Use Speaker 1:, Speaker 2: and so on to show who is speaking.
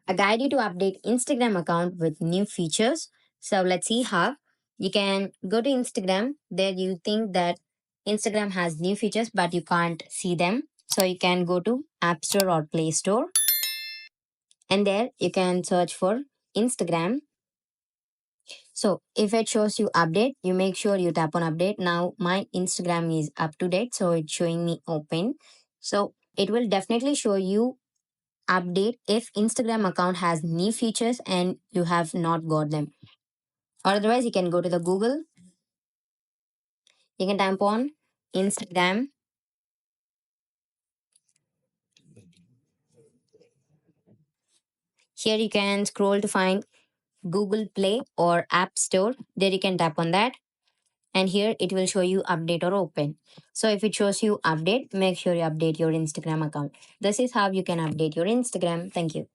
Speaker 1: a guide you to update Instagram account with new features. So let's see how. You can go to Instagram. There you think that Instagram has new features, but you can't see them. So you can go to App Store or Play Store, and there you can search for Instagram. So if it shows you update, you make sure you tap on update. Now my Instagram is up to date, so it's showing me open. So it will definitely show you update if Instagram account has new features and you have not got them. Or otherwise, you can go to the Google. You can type on Instagram. Here you can scroll to find Google Play or App Store. There you can tap on that. And here it will show you update or open. So if it shows you update, make sure you update your Instagram account. This is how you can update your Instagram. Thank you.